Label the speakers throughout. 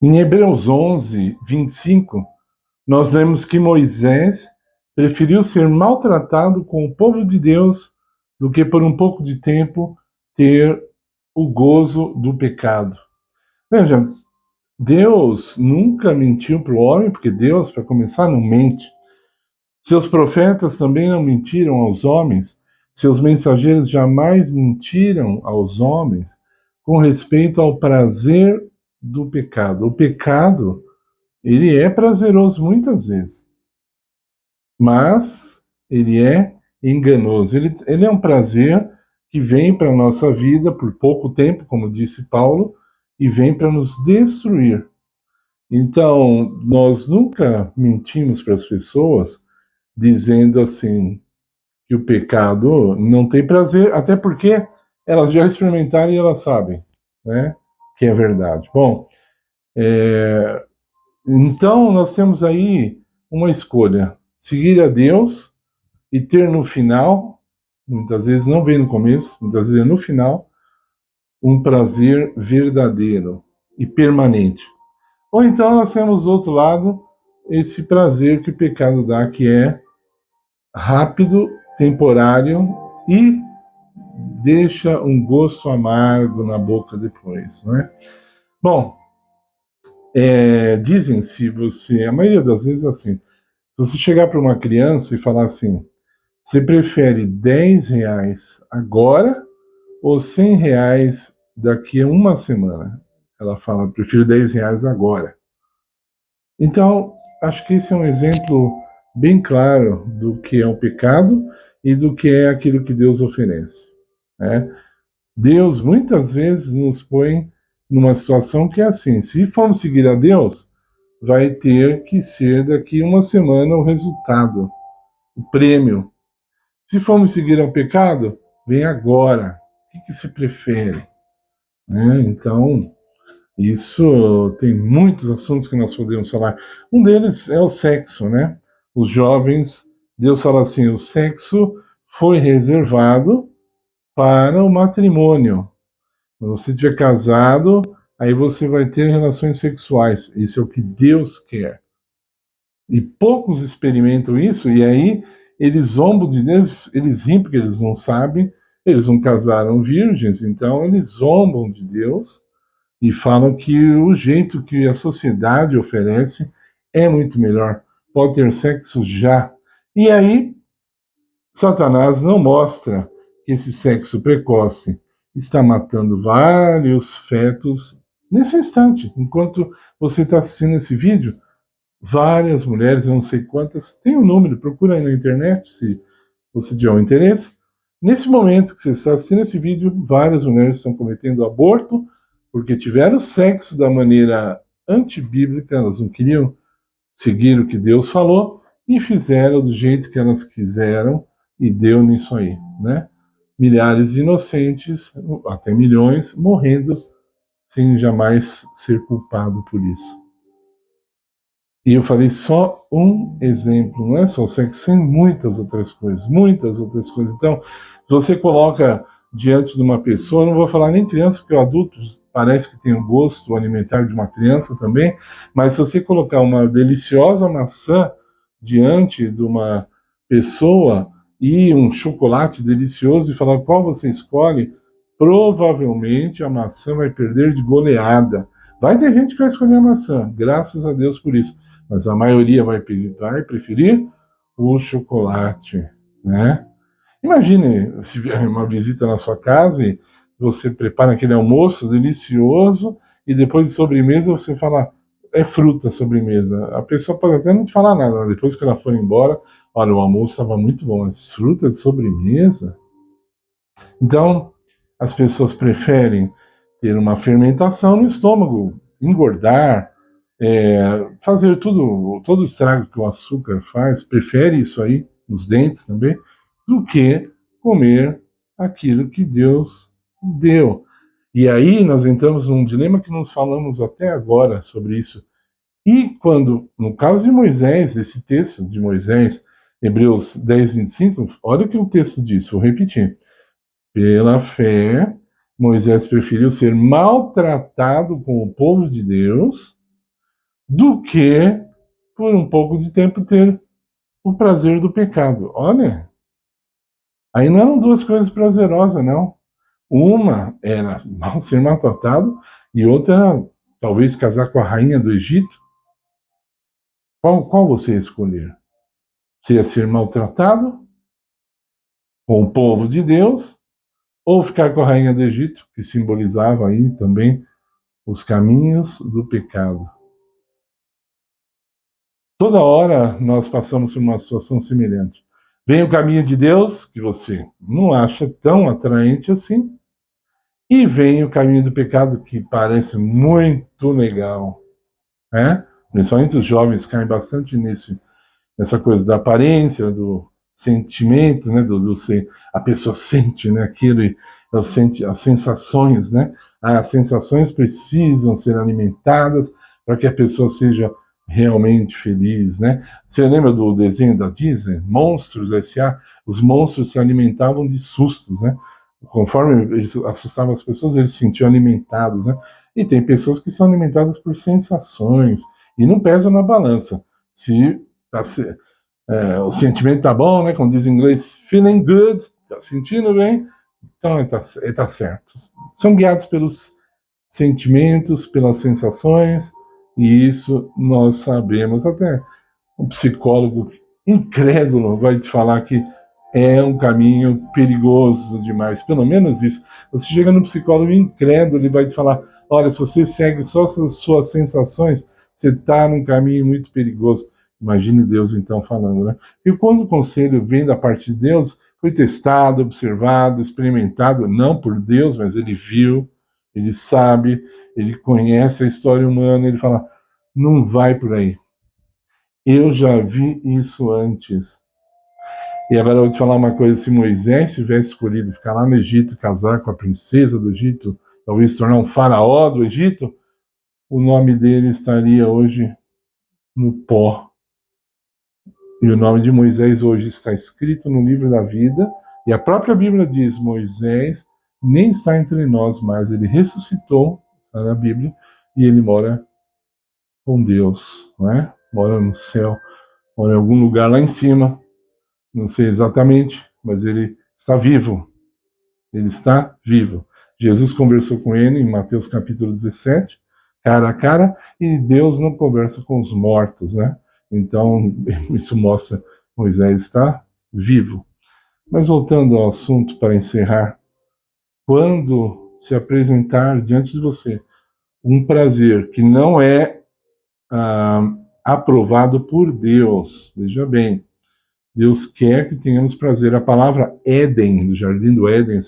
Speaker 1: Em Hebreus 11, 25, nós lemos que Moisés preferiu ser maltratado com o povo de Deus do que por um pouco de tempo ter o gozo do pecado. Veja, Deus nunca mentiu para o homem, porque Deus, para começar, não mente. Seus profetas também não mentiram aos homens, seus mensageiros jamais mentiram aos homens com respeito ao prazer do pecado. O pecado, ele é prazeroso muitas vezes, mas ele é enganoso. Ele é um prazer que vem para a nossa vida por pouco tempo, como disse Paulo, e vem para nos destruir. Então, nós nunca mentimos para as pessoas dizendo assim que o pecado não tem prazer, até porque elas já experimentaram e elas sabem, né, que é verdade. Bom, então nós temos aí uma escolha: seguir a Deus e ter no final, muitas vezes não vem no começo, muitas vezes é no final, um prazer verdadeiro e permanente. Ou então nós temos do outro lado esse prazer que o pecado dá, que é rápido, temporário e deixa um gosto amargo na boca depois, não é? Bom, dizem se você, a maioria das vezes é assim, se você chegar para uma criança e falar assim, você prefere R$ 10 agora ou R$ 100 daqui a uma semana? Ela fala, prefiro R$ 10 agora. Então, acho que esse é um exemplo bem claro do que é o pecado e do que é aquilo que Deus oferece, né? Deus muitas vezes nos põe numa situação que é assim: se formos seguir a Deus, vai ter que ser daqui uma semana o resultado, o prêmio. Se formos seguir ao pecado, vem agora. O que se prefere? Né? Então, isso tem muitos assuntos que nós podemos falar. Um deles é o sexo, né? Os jovens, Deus fala assim: o sexo foi reservado para o matrimônio. Quando você estiver casado, aí você vai ter relações sexuais. Isso é o que Deus quer. E poucos experimentam isso, e aí eles zombam de Deus, eles riem porque eles não sabem, eles não casaram virgens, então eles zombam de Deus e falam que o jeito que a sociedade oferece é muito melhor. Pode ter sexo já. E aí, Satanás não mostra que esse sexo precoce está matando vários fetos nesse instante. Enquanto você está assistindo esse vídeo, várias mulheres, eu não sei quantas, tem um número, procura aí na internet se você tiver um interesse. Nesse momento que você está assistindo esse vídeo, várias mulheres estão cometendo aborto porque tiveram sexo da maneira antibíblica, elas não queriam seguir o que Deus falou e fizeram do jeito que elas quiseram e deu nisso aí, né? Milhares de inocentes, até milhões, morrendo sem jamais ser culpado por isso. E eu falei só um exemplo, não é só sexo, tem muitas outras coisas, muitas outras coisas. Então, se você coloca diante de uma pessoa, não vou falar nem criança, porque o adulto parece que tem o gosto alimentar de uma criança também, mas se você colocar uma deliciosa maçã diante de uma pessoa e um chocolate delicioso e falar qual você escolhe, provavelmente a maçã vai perder de goleada. Vai ter gente que vai escolher a maçã, graças a Deus por isso, mas a maioria vai preferir o chocolate, né? Imagine se vier uma visita na sua casa e você prepara aquele almoço delicioso e depois de sobremesa você fala, é fruta a sobremesa. A pessoa pode até não te falar nada, mas depois que ela for embora, olha, o almoço estava muito bom, mas fruta de sobremesa? Então, as pessoas preferem ter uma fermentação no estômago, engordar, fazer todo o estrago que o açúcar faz, prefere isso aí, nos dentes também, do que comer aquilo que Deus deu. E aí nós entramos num dilema que nós falamos até agora sobre isso. E quando, no caso de Moisés, esse texto de Moisés, Hebreus 10, 25, olha o que o texto diz, vou repetir. Pela fé, Moisés preferiu ser maltratado com o povo de Deus do que, por um pouco de tempo, ter o prazer do pecado. Olha, aí não eram duas coisas prazerosas, não. Uma era não ser maltratado e outra era talvez casar com a rainha do Egito. Qual você ia escolher? Você ia ser maltratado com o povo de Deus ou ficar com a rainha do Egito, que simbolizava aí também os caminhos do pecado? Toda hora nós passamos por uma situação semelhante. Vem o caminho de Deus, que você não acha tão atraente assim, e vem o caminho do pecado, que parece muito legal, né? Principalmente os jovens caem bastante nessa coisa da aparência, do sentimento, né? A pessoa sente, né? Aquilo, ela sente as sensações, né? As sensações precisam ser alimentadas para que a pessoa seja realmente feliz, né? Você lembra do desenho da Disney, Monstros S.A.? Os monstros se alimentavam de sustos, né? Conforme eles assustavam as pessoas, eles se sentiam alimentados, né? E tem pessoas que são alimentadas por sensações e não pesam na balança. Se tá, o sentimento tá bom, né? Como diz em inglês, feeling good, tá sentindo bem, então tá certo. São guiados pelos sentimentos, pelas sensações, e isso nós sabemos. Até um psicólogo incrédulo vai te falar que é um caminho perigoso demais. Pelo menos isso. Você chega no psicólogo incrédulo e vai te falar: olha, se você segue só as suas sensações, você está num caminho muito perigoso. Imagine Deus então falando, né? E quando o conselho vem da parte de Deus, foi testado, observado, experimentado, não por Deus, mas ele viu, ele sabe, ele conhece a história humana, ele fala: não vai por aí. Eu já vi isso antes. E agora eu vou te falar uma coisa: se Moisés tivesse escolhido ficar lá no Egito, casar com a princesa do Egito, talvez tornar um faraó do Egito, o nome dele estaria hoje no pó. E o nome de Moisés hoje está escrito no livro da vida, e a própria Bíblia diz: Moisés nem está entre nós mais, ele ressuscitou, está na Bíblia, e ele mora com Deus, não é? Mora no céu, mora em algum lugar lá em cima, não sei exatamente, mas ele está vivo. Ele está vivo. Jesus conversou com ele em Mateus capítulo 17, cara a cara, e Deus não conversa com os mortos, né? Então, isso mostra que Moisés está vivo. Mas voltando ao assunto para encerrar, quando se apresentar diante de você um prazer que não é aprovado por Deus, veja bem, Deus quer que tenhamos prazer. A palavra Éden, do jardim do Éden,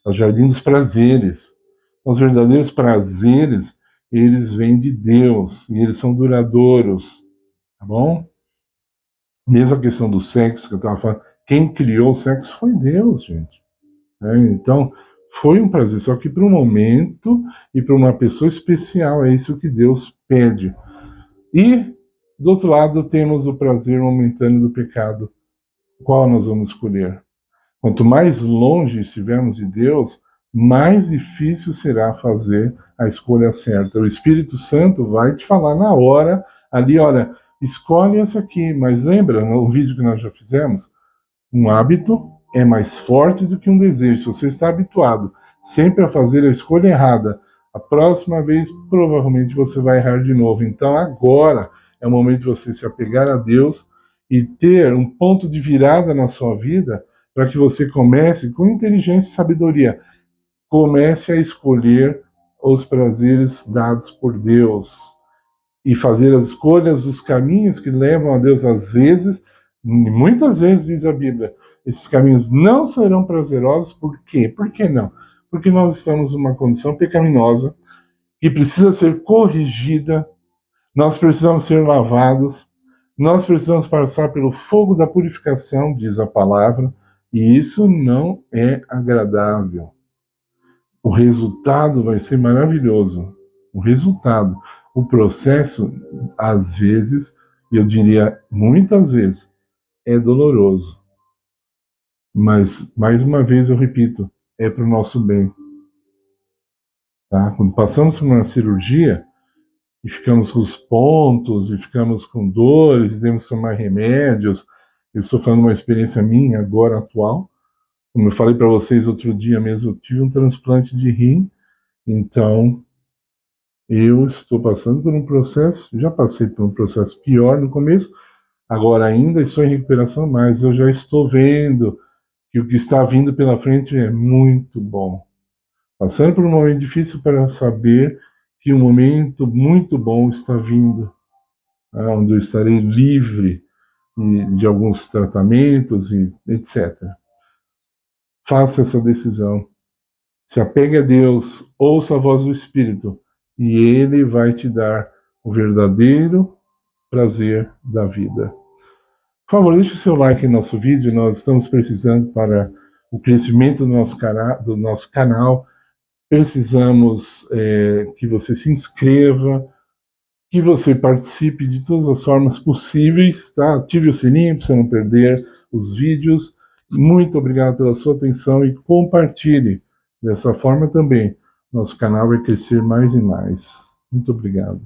Speaker 1: é o jardim dos prazeres. Os verdadeiros prazeres, eles vêm de Deus e eles são duradouros, tá bom? Mesmo a questão do sexo que eu estava falando, quem criou o sexo foi Deus, gente. Então, foi um prazer, só que para um momento e para uma pessoa especial, é isso que Deus pede. E, do outro lado, temos o prazer momentâneo do pecado. Qual nós vamos escolher? Quanto mais longe estivermos de Deus, mais difícil será fazer a escolha certa. O Espírito Santo vai te falar na hora, ali, olha, escolhe essa aqui, mas lembra, no vídeo que nós já fizemos, um hábito é mais forte do que um desejo. Se você está habituado sempre a fazer a escolha errada, a próxima vez provavelmente você vai errar de novo. Então agora é o momento de você se apegar a Deus e ter um ponto de virada na sua vida para que você comece, com inteligência e sabedoria, comece a escolher os prazeres dados por Deus e fazer as escolhas, os caminhos que levam a Deus. Às vezes, muitas vezes diz a Bíblia, esses caminhos não serão prazerosos. Por quê? Por que não? Porque nós estamos numa condição pecaminosa que precisa ser corrigida, nós precisamos ser lavados, nós precisamos passar pelo fogo da purificação, diz a palavra, e isso não é agradável. O resultado vai ser maravilhoso. O resultado, o processo, às vezes, e eu diria muitas vezes, é doloroso. Mas, mais uma vez, eu repito, é para o nosso bem. Tá? Quando passamos por uma cirurgia, e ficamos com os pontos, e ficamos com dores, e temos que tomar remédios. Eu estou falando uma experiência minha, agora, atual. Como eu falei para vocês outro dia mesmo, eu tive um transplante de rim, então eu estou passando por um processo, já passei por um processo pior no começo, agora ainda estou em recuperação, mas eu já estou vendo que o que está vindo pela frente é muito bom. Passando por um momento difícil para saber que um momento muito bom está vindo, onde eu estarei livre de alguns tratamentos e etc. Faça essa decisão. Se apegue a Deus, ouça a voz do Espírito, e Ele vai te dar o verdadeiro prazer da vida. Por favor, deixe o seu like no nosso vídeo, nós estamos precisando para o crescimento do nosso canal. Precisamos que você se inscreva, que você participe de todas as formas possíveis, tá? Ative o sininho para você não perder os vídeos. Muito obrigado pela sua atenção e compartilhe. Dessa forma também, nosso canal vai crescer mais e mais. Muito obrigado.